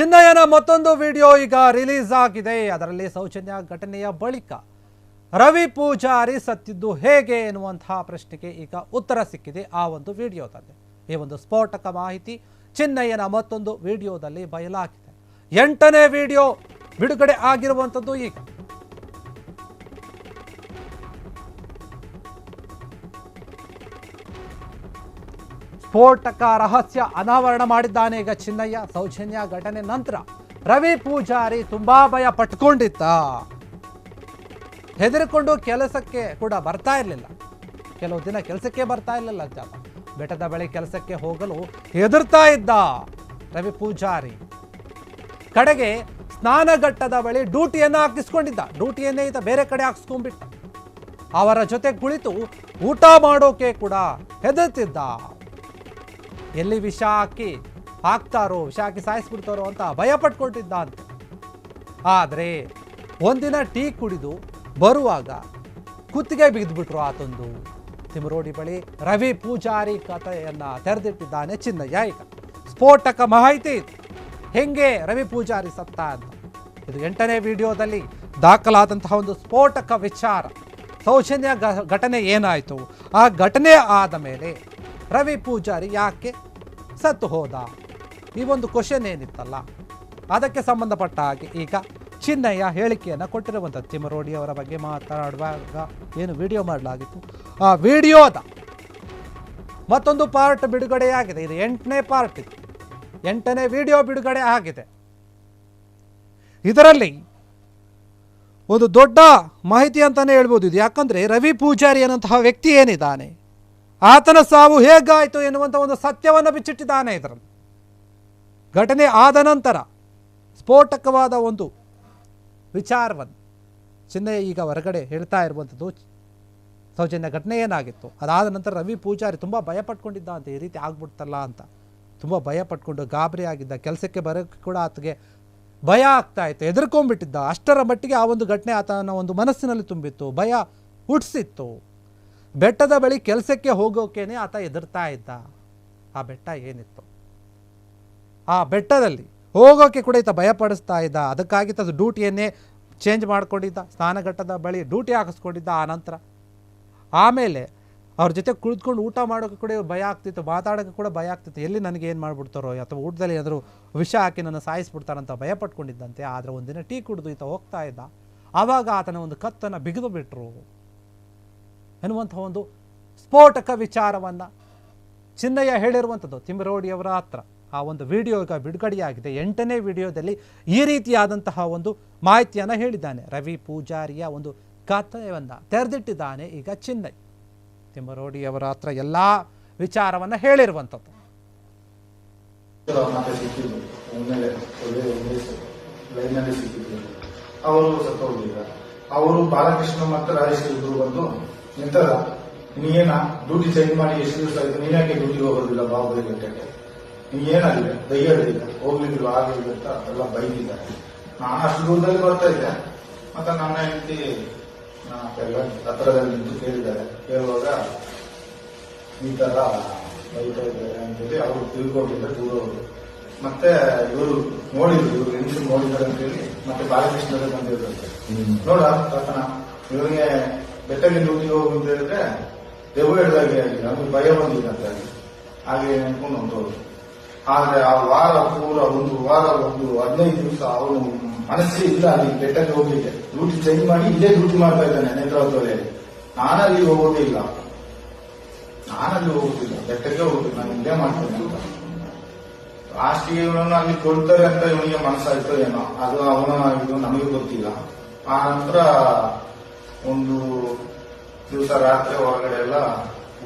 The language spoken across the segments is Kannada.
ಚಿನ್ನಯ್ಯನ ಮತ್ತೊಂದು ವಿಡಿಯೋ ಈಗ ರಿಲೀಸ್ ಆಗಿದೆ. ಅದರಲ್ಲಿ ಸೌಜನ್ಯ ಘಟನೆಯ ಬಳಿಕ ರವಿ ಪೂಜಾರಿ ಸತ್ತಿದ್ದು ಹೇಗೆ ಎನ್ನುವಂತಹ ಪ್ರಶ್ನೆಗೆ ಈಗ ಉತ್ತರ ಸಿಕ್ಕಿದೆ ಆ ಒಂದು ವಿಡಿಯೋದಲ್ಲಿ. ಈ ಒಂದು ಸ್ಫೋಟಕ ಮಾಹಿತಿ ಚಿನ್ನಯ್ಯನ ಮತ್ತೊಂದು ವಿಡಿಯೋದಲ್ಲಿ ಬಯಲಾಗಿದೆ. 8ನೇ ವಿಡಿಯೋ ಬಿಡುಗಡೆ ಆಗಿರುವಂಥದ್ದು ಈಗ. ಸ್ಫೋಟಕ ರಹಸ್ಯ ಅನಾವರಣ ಮಾಡಿದ್ದಾನೆ ಈಗ ಚಿನ್ನಯ್ಯ. ಸೌಜನ್ಯ ಘಟನೆ ನಂತರ ರವಿ ಪೂಜಾರಿ ತುಂಬಾ ಭಯ ಪಟ್ಕೊಂಡಿದ್ದ. ಹೆದರಿಕೊಂಡು ಕೆಲಸಕ್ಕೆ ಕೂಡ ಬರ್ತಾ ಇರಲಿಲ್ಲ. ಕೆಲವು ದಿನ ಕೆಲಸಕ್ಕೆ ಬರ್ತಾ ಇರಲಿಲ್ಲ ಅಂತ ಬೆಟ್ಟದ ಬಳಿ ಕೆಲಸಕ್ಕೆ ಹೋಗಲು ಹೆದರ್ತಾ ಇದ್ದ ರವಿ ಪೂಜಾರಿ. ಕಡೆಗೆ ಸ್ನಾನಘಟ್ಟದ ಬಳಿ ಡ್ಯೂಟಿಯನ್ನು ಹಾಕಿಸ್ಕೊಂಡಿದ್ದ. ಡ್ಯೂಟಿಯನ್ನೇ ಈತ ಬೇರೆ ಕಡೆ ಹಾಕಿಸ್ಕೊಂಡ್ಬಿಟ್ಟ. ಅವರ ಜೊತೆ ಕುಳಿತು ಊಟ ಮಾಡೋಕೆ ಕೂಡ ಹೆದರ್ತಿದ್ದ. ಎಲ್ಲಿ ವಿಷ ಹಾಕ್ತಾರೋ, ವಿಷ ಹಾಕಿ ಸಾಯಿಸ್ಬಿಡ್ತಾರೋ ಅಂತ ಭಯ ಪಟ್ಕೊಂಡಿದ್ದ ಅಂತ. ಆದರೆ ಒಂದಿನ ಟೀ ಕುಡಿದು ಬರುವಾಗ ಕುತ್ತಿಗೆ ಬಿಗಿದ್ಬಿಟ್ರು ಆತೊಂದು. ತಿಮರೋಡಿ ಬಳಿ ರವಿ ಪೂಜಾರಿ ಕಥೆಯನ್ನ ತೆರೆದಿಟ್ಟಿದ್ದಾನೆ ಚಿನ್ನಯ್ಯ ಈಗ. ಸ್ಫೋಟಕ ಮಾಹಿತಿ ಹೆಂಗೆ ರವಿ ಪೂಜಾರಿ ಸತ್ತ ಅಂತ. ಇದು 8ನೇ ವಿಡಿಯೋದಲ್ಲಿ ದಾಖಲಾದಂತಹ ಒಂದು ಸ್ಫೋಟಕ ವಿಚಾರ. ಸೌಜನ್ಯ ಘಟನೆ ಏನಾಯಿತು, ಆ ಘಟನೆ ಆದ ಮೇಲೆ ರವಿ ಪೂಜಾರಿ ಯಾಕೆ ಸತ್ತು ಹೋದ, ಈ ಒಂದು ಕ್ವಶನ್ ಏನಿತ್ತಲ್ಲ ಅದಕ್ಕೆ ಸಂಬಂಧಪಟ್ಟ ಹಾಗೆ ಈಗ ಚಿನ್ನಯ್ಯ ಹೇಳಿಕೆಯನ್ನು ಕೊಟ್ಟಿರುವಂಥದ್ದು. ತಿಮರೋಡಿ ಅವರ ಬಗ್ಗೆ ಮಾತನಾಡುವಾಗ ಏನು ವಿಡಿಯೋ ಮಾಡಲಾಗಿತ್ತು, ಆ ವಿಡಿಯೋದ ಮತ್ತೊಂದು ಪಾರ್ಟ್ ಬಿಡುಗಡೆಯಾಗಿದೆ. ಇದು 8ನೇ ಪಾರ್ಟ್. ಇದು 8ನೇ ವಿಡಿಯೋ ಬಿಡುಗಡೆ ಆಗಿದೆ. ಇದರಲ್ಲಿ ಒಂದು ದೊಡ್ಡ ಮಾಹಿತಿ ಅಂತಾನೆ ಹೇಳ್ಬೋದು ಇದು. ಯಾಕಂದ್ರೆ ರವಿ ಪೂಜಾರಿ ಅನ್ನುವಂತಹ ವ್ಯಕ್ತಿ ಏನಿದ್ದಾನೆ, ಆತನ ಸಾವು ಹೇಗಾಯಿತು ಎನ್ನುವಂಥ ಒಂದು ಸತ್ಯವನ್ನು ಬಿಚ್ಚಿಟ್ಟಿದ್ದಾನೆ. ಇದರಲ್ಲಿ ಘಟನೆ ಆದ ನಂತರ ಸ್ಫೋಟಕವಾದ ಒಂದು ವಿಚಾರವನ್ನು ಚಿನ್ನಯ್ಯ ಈಗ ಹೊರಗಡೆ ಹೇಳ್ತಾ ಇರುವಂಥದ್ದು. ಸೌಜನ್ಯ ಘಟನೆ ಏನಾಗಿತ್ತು, ಅದಾದ ನಂತರ ರವಿ ಪೂಜಾರಿ ತುಂಬ ಭಯ ಪಟ್ಕೊಂಡಿದ್ದ ಅಂತ. ಈ ರೀತಿ ಆಗ್ಬಿಡ್ತಲ್ಲ ಅಂತ ತುಂಬ ಭಯ ಪಟ್ಕೊಂಡು ಗಾಬರಿ ಆಗಿದ್ದ. ಕೆಲಸಕ್ಕೆ ಬರೋಕ್ಕೆ ಕೂಡ ಆತಗೆ ಭಯ ಆಗ್ತಾ ಇತ್ತು, ಹೆದರ್ಕೊಂಡ್ಬಿಟ್ಟಿದ್ದ. ಅಷ್ಟರ ಮಟ್ಟಿಗೆ ಆ ಒಂದು ಘಟನೆ ಆತನ ಒಂದು ಮನಸ್ಸಿನಲ್ಲಿ ತುಂಬಿತ್ತು, ಭಯ ಹುಟ್ಟಿಸಿತ್ತು. ಬೆಟ್ಟದ ಬಳಿ ಕೆಲಸಕ್ಕೆ ಹೋಗೋಕೇನೆ ಆತ ಹೆದರ್ತಾ ಇದ್ದ. ಆ ಬೆಟ್ಟ ಏನಿತ್ತು, ಆ ಬೆಟ್ಟದಲ್ಲಿ ಹೋಗೋಕೆ ಕೂಡ ಈತ ಭಯಪಡಿಸ್ತಾ ಇದ್ದ. ಅದಕ್ಕಾಗಿ ತದು ಡ್ಯೂಟಿಯನ್ನೇ ಚೇಂಜ್ ಮಾಡ್ಕೊಂಡಿದ್ದ. ಸ್ನಾನಘಟ್ಟದ ಬಳಿ ಡ್ಯೂಟಿ ಹಾಕಿಸ್ಕೊಂಡಿದ್ದ. ಆ ನಂತರ ಆಮೇಲೆ ಅವ್ರ ಜೊತೆ ಕುಳಿತುಕೊಂಡು ಊಟ ಮಾಡೋಕ್ಕೆ ಕೂಡ ಭಯ ಆಗ್ತಿತ್ತು, ಮಾತಾಡೋಕ್ಕೆ ಕೂಡ ಭಯ ಆಗ್ತಿತ್ತು. ಎಲ್ಲಿ ನನಗೆ ಏನು ಮಾಡಿಬಿಡ್ತಾರೋ, ಅಥವಾ ಊಟದಲ್ಲಿ ಏನಾದರೂ ವಿಷ ಹಾಕಿ ನನ್ನ ಸಾಯಿಸ್ಬಿಡ್ತಾರಂತ ಭಯ ಪಟ್ಕೊಂಡಿದ್ದಂತೆ. ಆದರೆ ಒಂದಿನ ಟೀ ಕುಡಿದು ಈತ ಹೋಗ್ತಾ ಇದ್ದ. ಆವಾಗ ಆತನ ಒಂದು ಕತ್ತನ್ನು ಬಿಗಿದು ಬಿಟ್ರು ಎನ್ನುವಂಥ ಒಂದು ಸ್ಫೋಟಕ ವಿಚಾರವನ್ನು ಚಿನ್ನಯ್ಯ ಹೇಳಿರುವಂಥದ್ದು ತಿಮರೋಡಿಯವರ ಹತ್ರ. ಆ ಒಂದು ವಿಡಿಯೋ ಈಗ ಬಿಡುಗಡೆಯಾಗಿದೆ. 8ನೇ ವಿಡಿಯೋದಲ್ಲಿ ಈ ರೀತಿಯಾದಂತಹ ಒಂದು ಮಾಹಿತಿಯನ್ನು ಹೇಳಿದ್ದಾನೆ. ರವಿ ಪೂಜಾರಿಯ ಒಂದು ಕಥೆಯನ್ನು ತೆರೆದಿಟ್ಟಿದ್ದಾನೆ ಈಗ ಚಿನ್ನಯ್ಯ. ತಿಮರೋಡಿಯವರ ಹತ್ರ ಎಲ್ಲ ವಿಚಾರವನ್ನು ಹೇಳಿರುವಂಥದ್ದು. ಅವರು ಬಾಲಕೃಷ್ಣ ಮತ್ತು ರಾಜೇಶ್ ಇಬ್ಬರು ಬಂದು ನಿಂತರ ನೀನೇನ ಡ್ಯೂಟಿ ಚೇಂಜ್ ಮಾಡಿ ಎಷ್ಟು ದಿವಸ ಆಯ್ತು, ನೀನ್ಯಾಕೆ ಡ್ಯೂಟಿಗೆ ಹೋಗೋದಿಲ್ಲ ಬಾಬುರಿ ಗಂಟೆಗೆ, ನೀನೇನಾಗಿದೆ ಧೈರ್ಯದಿಲ್ಲ, ಹೋಗ್ಲಿಕ್ಕಿಲ್ಲ ಆಗಲಿಲ್ಲ ಅಂತ ಎಲ್ಲ ಬೈದಿದ್ದಾರೆ. ನಾನು ಅಷ್ಟು ದೂರದಲ್ಲಿ ಬರ್ತಾ ಇದ್ದೆ. ಮತ್ತೆ ನನ್ನ ಹೆಂಡತಿ ಹತ್ರದಲ್ಲಿ ನಿಂತು ಕೇಳಿದ್ದಾರೆ. ಕೇಳುವಾಗ ಈ ತರ ಬೈತಾ ಇದ್ದಾರೆ ಅಂತೇಳಿ ಅವರು ತಿಳ್ಕೊಂಡಿದ್ದಾರೆ ದೂರವರು. ಮತ್ತೆ ಇವರು ನೋಡಿದ್ರು, ಇವರು ಹೆಂಡತಿ ನೋಡಿದ್ದಾರೆ ಅಂತೇಳಿ ಮತ್ತೆ ಬಾಲಕೃಷ್ಣರೇ ಬಂದಿರುತ್ತೆ. ನೋಡ ರತನ ಇವರಿಗೆ ಬೆಟ್ಟಕ್ಕೆ ಡ್ಯೂಟಿಗೆ ಹೋಗು ಅಂತ ಹೇಳಿದ್ರೆ ದೆವ್ವ ಹಿಡಿದಾಗೆ ಆಗಿ ನಮಗೆ ಭಯ ಬಂದಿದೆ ಅಂತ ಹಾಗೆ ಅನ್ಕೊಂಡು ಹೊಂಟೋದು. ಆದ್ರೆ ಆ ವಾರ ಪೂರ ಒಂದು 15 ದಿವಸ ಅವನು ಮನಸ್ಸೇ ಇಲ್ಲ ಅಲ್ಲಿ ಬೆಟ್ಟಕ್ಕೆ ಹೋಗ್ಲಿಕ್ಕೆ. ಡ್ಯೂಟಿ ಚೇಂಜ್ ಮಾಡಿ ಇಲ್ಲೇ ಡ್ಯೂಟಿ ಮಾಡ್ತಾ ಇದ್ದಾನೆ ನೇತ್ರಾವತಿಯಲ್ಲಿ. ನಾನಲ್ಲಿ ಹೋಗೋದಿಲ್ಲ, ಬೆಟ್ಟಕ್ಕೆ ಹೋಗುದಿಲ್ಲ, ನಾನು ಇಲ್ಲೇ ಮಾಡ್ತೇನೆ ಅಂತ. ಲಾಸ್ಟಿಗೆ ಇವನನ್ನು ಅಲ್ಲಿ ಕೊಡ್ತಾರೆ ಅಂತ ಇವನಿಗೆ ಮನಸ್ಸಾಯ್ತೋ ಏನೋ, ಅದು ಅವನಾಗಿದ್ದು ನಮಗೆ ಗೊತ್ತಿಲ್ಲ. ಆ ನಂತರ ಒಂದು ದಿವಸ ರಾತ್ರಿ ಹೊರಗಡೆ ಎಲ್ಲ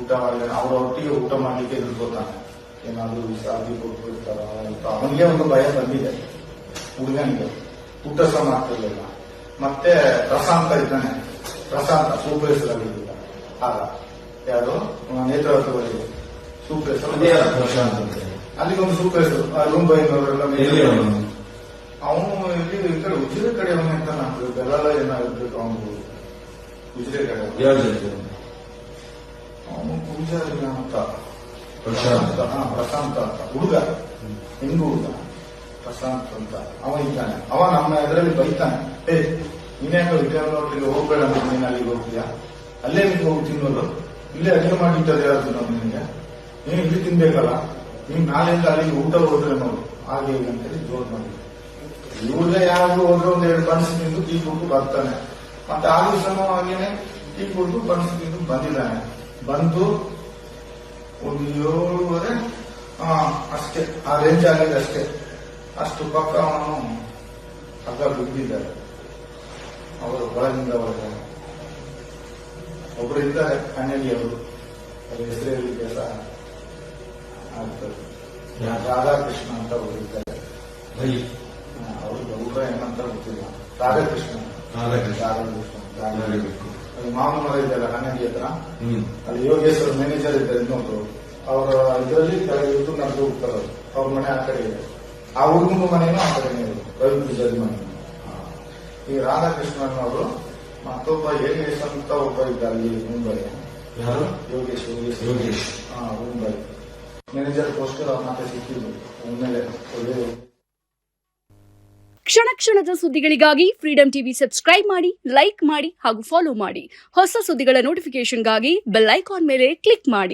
ಊಟ ಮಾಡಿದ್ದಾನೆ. ಅವರೊಟ್ಟಿಗೆ ಊಟ ಮಾಡ್ಲಿಕ್ಕೆ ಎದುರ್ಕೋತಾನೆ. ಏನಾದ್ರು ವಿಷಾದಿ ಕೊಟ್ಬಿಡ್ತಾರ ಅಂತ ಅವನಿಗೆ ಒಂದು ಭಯ ಬಂದಿದೆ ಹುಡುಗನಿಗೆ. ಊಟ ಸಹ ಮಾಡ್ತಿರ್ಲಿಲ್ಲ. ಮತ್ತೆ ಪ್ರಶಾಂತ ಇದ್ದಾನೆ, ಪ್ರಶಾಂತ ಸೂಪರ್ ಹೆಸರಾಗಿದ್ದ ಆಗ ಯಾರು ನೇತ್ರಾವತಿ ಬಳಿಗೆ ಸೂಪರ್ ಹೆಸರು. ಅಲ್ಲಿಗೆ ಒಂದು ಸೂಪರ್ ಹೆಸರು ರೂಮ್ ಬೈನವರೆಲ್ಲ ಅವನು ಇಲ್ಲಿ ಈ ಕಡೆ ಉಜಿರೆ ಕಡೆ ಅವನೇ ಅಂತ ನಾನು ಬೆಲ್ಲ ಏನಾಗಿರ್ಬೇಕು ಅವನು ಉಜಿರೆ ಕಡೆ. ಅವನು ಪೂಜಾರಿ ಅಂತ ಪ್ರಶಾಂತ ಅಂತ ಹುಡುಗ, ಹೆಂಗು ಹುಡುಗ. ಪ್ರಶಾಂತ್ ಅಂತ ಅವ ಇದ್ದಾನೆ. ಅವ ನಮ್ಮ ಎದುರಲ್ಲಿ ಬೈತಾನೆ, ನೀನ್ಯಾಕ ವಿದ್ಯಾರ್ಥಿ ಹೋಟ್ಲಿಗೆ ಹೋಗ್ಬೇಡ ಅಂತ ನೀನು ಅಲ್ಲಿಗೆ ಹೋಗ್ತೀಯಾ, ಅಲ್ಲೇ ನಿಂಗೆ ಹೋಗಿ ತಿನ್ನೋದು, ಇಲ್ಲೇ ಅಡಿಗೆ ಮಾಡಿಟ್ಟದ್ದು ಯಾರು ತಿನ್ನೋದು ನಿನಗೆ, ನೀನು ಇಲ್ಲಿ ತಿನ್ಬೇಕಲ್ಲ, ನೀನ್ ನಾಳೆಯಿಂದ ಅಲ್ಲಿಗೆ ಊಟ ಹೋದ್ರೆ ನೋಡು ಹಾಗೆ ಹೀಗೆ ಅಂತೇಳಿ ಜೋರ್ ಮಾಡಿದ್ರು. ಇವ್ರೇ ಯಾರು ಹೋದ್ರೆ ಒಂದ್ 2 ಬನ್ಸ್ ತಿಂದು ಟೀ ಕುಡ್ದು ಬರ್ತಾನೆ. ಮತ್ತೆ ಆ ದಿವಸನೂ ಹಾಗೇನೆ ಟೀ ಕುಡ್ದು ಬನ್ಸ್ ತಿಂದು ಬಂದಿದ್ದಾನೆ. ಬಂದು ಒಂದು 7:30 ಅಷ್ಟೇ, ಆ ರೇಂಜ್ ಆಗಿದೆ ಅಷ್ಟೇ. ಅಷ್ಟು ಪಕ್ಕ ಅವನು ಹಗ್ಗ ಬಿದ್ದಿದ್ದಾರೆ. ಅವರು ಒಳಗಿಂದ ಒಳಗೆ ಒಬ್ರು ಇದ್ದಾರೆ ಕನ್ನಡಿಯವರು, ಅವ್ರ ಹೆಸರು ಹೇಳಲಿಕ್ಕೆ ಸಹ ಆಗ್ತದೆ. ರಾಧಾಕೃಷ್ಣ ಅಂತ ಒಬ್ರು ಇದ್ದಾರೆ. ಅವರು ಊಟ ಏನಂತ ಗೊತ್ತಿಲ್ಲ. ರಾಧಾಕೃಷ್ಣ ಮಾವನ ಮರ ಇದೆಯಲ್ಲ ಕನ್ನಡಿ ಹತ್ರ, ಅಲ್ಲಿ ಯೋಗೇಶ್ವರ ಮ್ಯಾನೇಜರ್ ಇದ್ದಾರೆ ಇನ್ನೊಬ್ರು. ಅವರ ಇದರಲ್ಲಿ ಕೆಳಗೆ ಇದ್ದು ನಡೆದು ಹೋಗ್ತಾರೆ. ಅವ್ರ ಮನೆ ಆ ಕಡೆ ಇದೆ. ಆ ಹುಡುಗನ ಮನೆಯೂ ಆ ಕಡೆನೇ ಇದೆ, ರವಿ ಪೂಜಾರಿ ಮನೆ. ಈ ರಾಧಾಕೃಷ್ಣನ್ ಅವರು ಮತ್ತೊಬ್ಬ ಯೋಗೇಶ್ ಅಂತ ಒಬ್ಬ ಇದ್ದ ಅಲ್ಲಿ ಮುಂಬೈ. ಯಾರು? ಯೋಗೇಶ್ ಯೋಗೇಶ್. ಮುಂಬೈ ಮ್ಯಾನೇಜರ್ ಪೋಸ್ಟ್ ಅವ್ರ ಮತ್ತೆ ಸಿಕ್ಕಿದ್ರು. ಒಮ್ಮೆಲೆ ಒಳ್ಳೆ ಕ್ಷಣ ಕ್ಷಣದ ಸುದ್ದಿಗಳಿಗಾಗಿ ಫ್ರೀಡಂ ಟಿವಿ ಸಬ್ಸ್ಕ್ರೈಬ್ ಮಾಡಿ, ಲೈಕ್ ಮಾಡಿ ಹಾಗೂ ಫಾಲೋ ಮಾಡಿ. ಹೊಸ ಸುದ್ದಿಗಳ ನೋಟಿಫಿಕೇಶನ್ಗಾಗಿ ಬೆಲ್ ಐಕಾನ್ ಮೇಲೆ ಕ್ಲಿಕ್ ಮಾಡಿ.